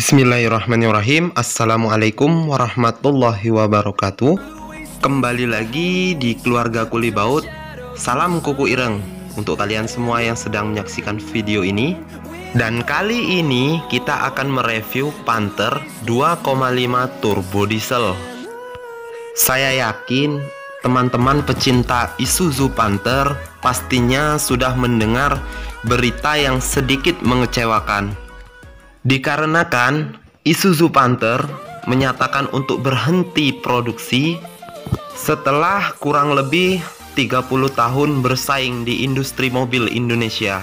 Bismillahirrahmanirrahim. Assalamualaikum warahmatullahi wabarakatuh. Kembali lagi di keluarga Kuli Baut. Salam kuku ireng untuk kalian semua yang sedang menyaksikan video ini. Dan kali ini kita akan mereview Panther 2,5 turbo diesel. Saya yakin teman-teman pecinta Isuzu Panther pastinya sudah mendengar berita yang sedikit mengecewakan. Dikarenakan Isuzu Panther menyatakan untuk berhenti produksi setelah kurang lebih 30 tahun bersaing di industri mobil Indonesia.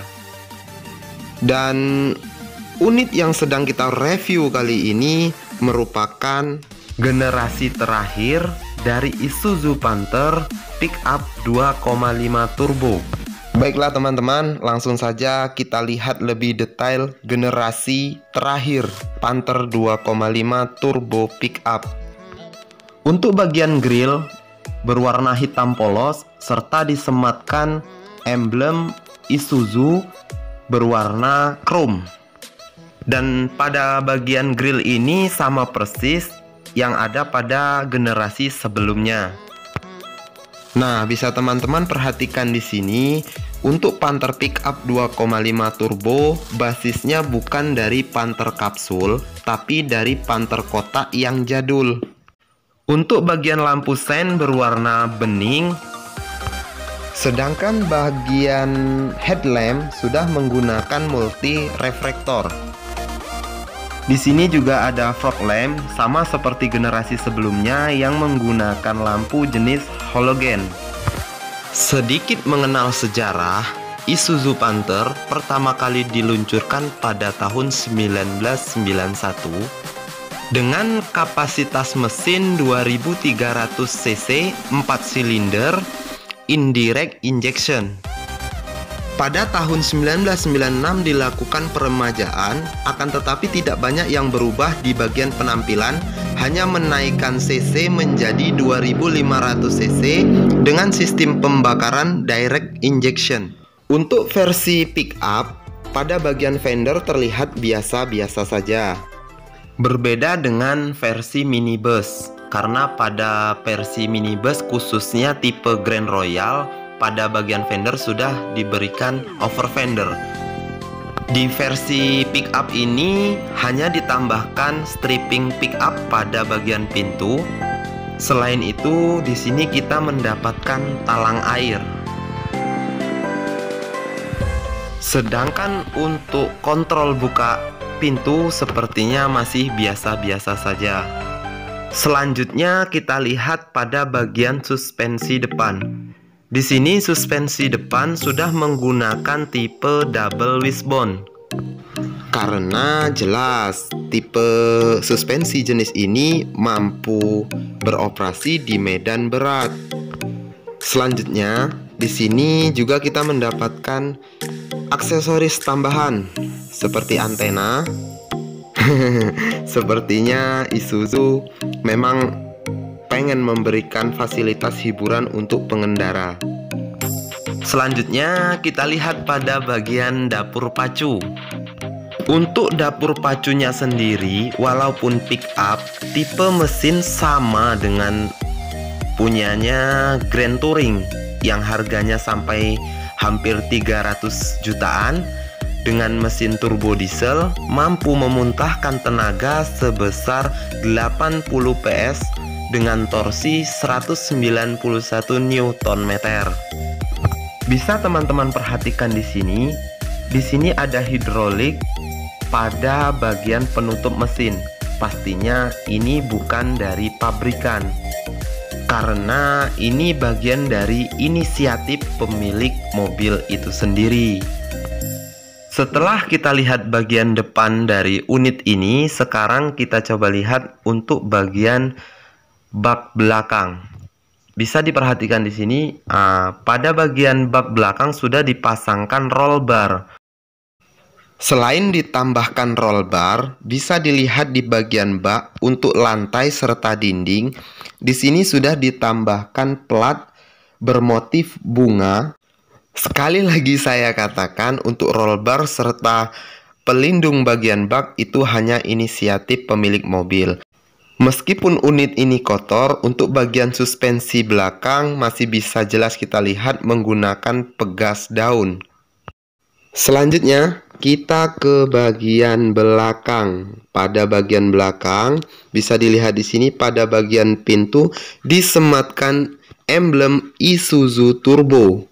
Dan unit yang sedang kita review kali ini merupakan generasi terakhir dari Isuzu Panther Pickup 2,5 turbo. Baiklah teman-teman, langsung saja kita lihat lebih detail generasi terakhir Panther 2,5 turbo pickup. Untuk bagian grill berwarna hitam polos serta disematkan emblem Isuzu berwarna chrome. Dan pada bagian grill ini sama persis yang ada pada generasi sebelumnya. Nah, bisa teman-teman perhatikan di sini, untuk Panther Pickup 2,5 turbo basisnya bukan dari Panther kapsul, tapi dari Panther kotak yang jadul. Untuk bagian lampu sen berwarna bening, sedangkan bagian headlamp sudah menggunakan multi reflektor. Di sini juga ada fog lamp sama seperti generasi sebelumnya yang menggunakan lampu jenis halogen. Sedikit mengenal sejarah, Isuzu Panther pertama kali diluncurkan pada tahun 1991 dengan kapasitas mesin 2300 cc 4 silinder indirect injection. Pada tahun 1996 dilakukan peremajaan, akan tetapi tidak banyak yang berubah di bagian penampilan, hanya menaikkan cc menjadi 2500 cc dengan sistem pembakaran direct injection. Untuk versi pickup, pada bagian fender terlihat biasa-biasa saja. Berbeda dengan versi minibus, karena pada versi minibus khususnya tipe Grand Royal, pada bagian fender sudah diberikan over fender. Di versi pickup ini hanya ditambahkan stripping pickup pada bagian pintu. Selain itu, di sini kita mendapatkan talang air. Sedangkan untuk kontrol buka pintu sepertinya masih biasa-biasa saja. Selanjutnya kita lihat pada bagian suspensi depan. Di sini suspensi depan sudah menggunakan tipe double wishbone. Karena jelas tipe suspensi jenis ini mampu beroperasi di medan berat. Selanjutnya, di sini juga kita mendapatkan aksesoris tambahan seperti antena. Sepertinya Isuzu memang pengen memberikan fasilitas hiburan untuk pengendara. Selanjutnya kita lihat pada bagian dapur pacu. Untuk dapur pacunya sendiri, walaupun pickup, tipe mesin sama dengan punyanya Grand Touring yang harganya sampai hampir 300 jutaan. Dengan mesin turbo diesel mampu memuntahkan tenaga sebesar 80 PS dengan torsi 191 Nm. Bisa teman-teman perhatikan di sini. Di sini ada hidrolik pada bagian penutup mesin. Pastinya ini bukan dari pabrikan, karena ini bagian dari inisiatif pemilik mobil itu sendiri. Setelah kita lihat bagian depan dari unit ini, sekarang kita coba lihat untuk bagian bak belakang. Bisa diperhatikan di sini, pada bagian bak belakang sudah dipasangkan roll bar. Selain ditambahkan roll bar, bisa dilihat di bagian bak untuk lantai serta dinding. Di sini sudah ditambahkan plat bermotif bunga. Sekali lagi saya katakan, untuk roll bar serta pelindung bagian bak itu hanya inisiatif pemilik mobil. Meskipun unit ini kotor, untuk bagian suspensi belakang masih bisa jelas kita lihat menggunakan pegas daun. Selanjutnya, kita ke bagian belakang. Pada bagian belakang, bisa dilihat di sini pada bagian pintu disematkan emblem Isuzu Turbo.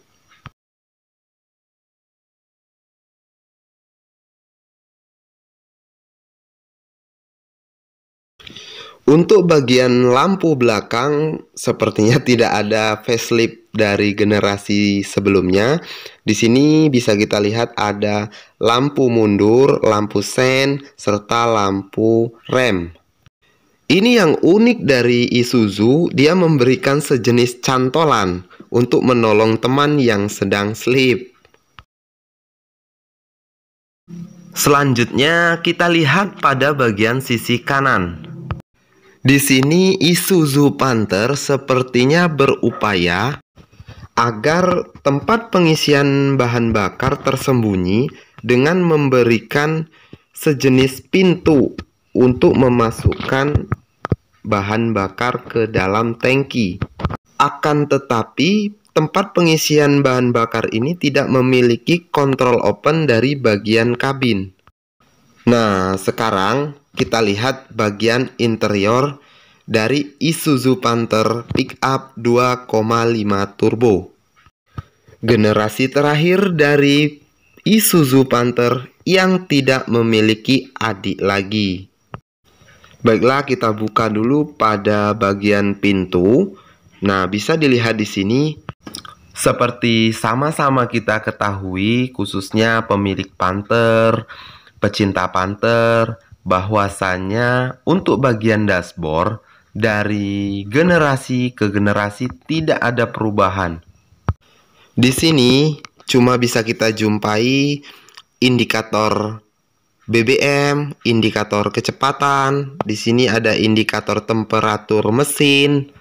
Untuk bagian lampu belakang, sepertinya tidak ada facelift dari generasi sebelumnya. Di sini bisa kita lihat ada lampu mundur, lampu sen, serta lampu rem. Ini yang unik dari Isuzu, dia memberikan sejenis cantolan untuk menolong teman yang sedang sleep. Selanjutnya, kita lihat pada bagian sisi kanan. Di sini Isuzu Panther sepertinya berupaya agar tempat pengisian bahan bakar tersembunyi dengan memberikan sejenis pintu untuk memasukkan bahan bakar ke dalam tangki. Akan tetapi, tempat pengisian bahan bakar ini tidak memiliki kontrol open dari bagian kabin. Nah, sekarang kita lihat bagian interior dari Isuzu Panther Pickup 2,5 Turbo. Generasi terakhir dari Isuzu Panther yang tidak memiliki adik lagi. Baiklah, kita buka dulu pada bagian pintu. Nah, bisa dilihat di sini. Seperti sama-sama kita ketahui, khususnya pemilik Panther, pecinta Panther, bahwasannya untuk bagian dashboard dari generasi ke generasi tidak ada perubahan. Di sini cuma bisa kita jumpai indikator BBM, indikator kecepatan. Di sini ada indikator temperatur mesin.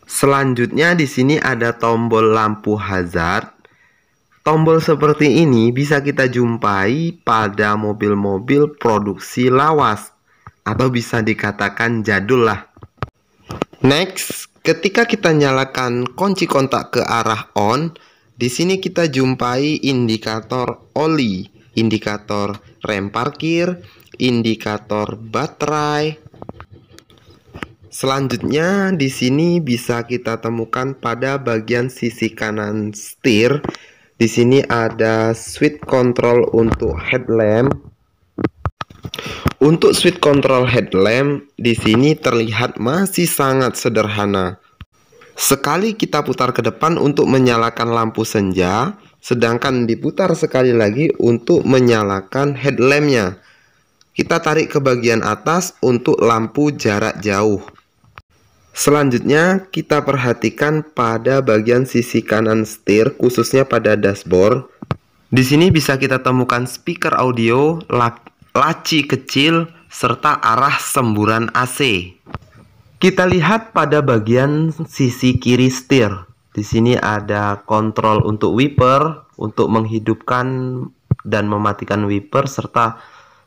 Selanjutnya di sini ada tombol lampu hazard. Tombol seperti ini bisa kita jumpai pada mobil-mobil produksi lawas, atau bisa dikatakan jadul lah. Next, ketika kita nyalakan kunci kontak ke arah on, di sini kita jumpai indikator oli, indikator rem parkir, indikator baterai. Selanjutnya di sini bisa kita temukan pada bagian sisi kanan setir. Di sini ada switch control untuk headlamp. Untuk switch control headlamp di sini terlihat masih sangat sederhana. Sekali kita putar ke depan untuk menyalakan lampu senja, sedangkan diputar sekali lagi untuk menyalakan headlampnya. Kita tarik ke bagian atas untuk lampu jarak jauh. Selanjutnya kita perhatikan pada bagian sisi kanan setir, khususnya pada dashboard. Di sini bisa kita temukan speaker audio, laci kecil, serta arah semburan AC. Kita lihat pada bagian sisi kiri setir. Di sini ada kontrol untuk wiper, untuk menghidupkan dan mematikan wiper, serta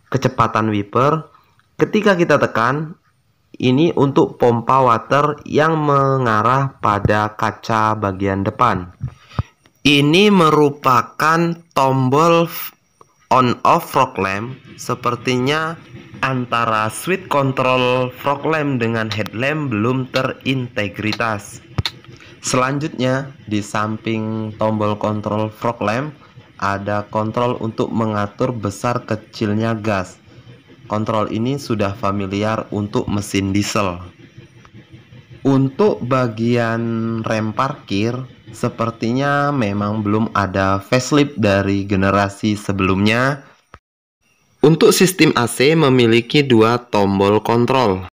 kecepatan wiper. Ketika kita tekan, ini untuk pompa water yang mengarah pada kaca bagian depan. Ini merupakan tombol on-off fog lamp. Sepertinya antara switch control fog lamp dengan headlamp belum terintegritas. Selanjutnya, di samping tombol kontrol fog lamp ada kontrol untuk mengatur besar kecilnya gas. Kontrol ini sudah familiar untuk mesin diesel. Untuk bagian rem parkir, sepertinya memang belum ada facelift dari generasi sebelumnya. Untuk sistem AC memiliki dua tombol kontrol,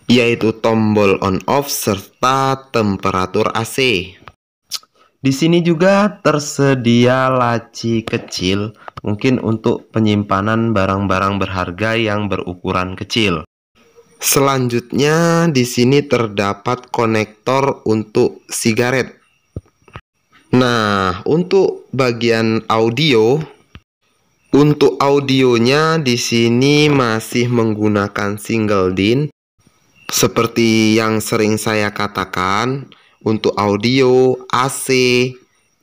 yaitu tombol on-off serta temperatur AC. Di sini juga tersedia laci kecil, mungkin untuk penyimpanan barang-barang berharga yang berukuran kecil. Selanjutnya di sini terdapat konektor untuk sigaret. Nah, untuk bagian audio, Untuk audionya di sini masih menggunakan single DIN. Seperti yang sering saya katakan, untuk audio AC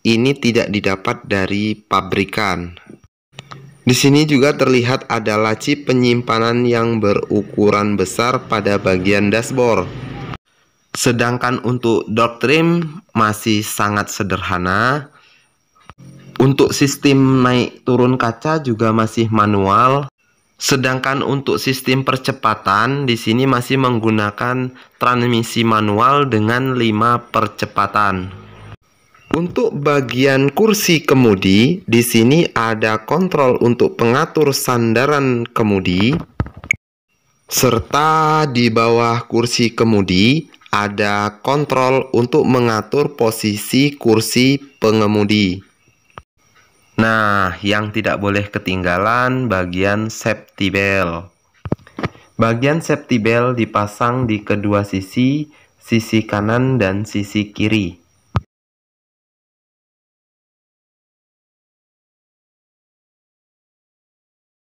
ini tidak didapat dari pabrikan. Di sini juga terlihat ada laci penyimpanan yang berukuran besar pada bagian dashboard. Sedangkan untuk door trim masih sangat sederhana. Untuk sistem naik turun kaca juga masih manual. Sedangkan untuk sistem percepatan di sini masih menggunakan transmisi manual dengan 5 percepatan. Untuk bagian kursi kemudi di sini ada kontrol untuk pengatur sandaran kemudi, serta di bawah kursi kemudi ada kontrol untuk mengatur posisi kursi pengemudi. Nah, yang tidak boleh ketinggalan bagian safety belt. Bagian safety belt dipasang di kedua sisi kanan dan sisi kiri.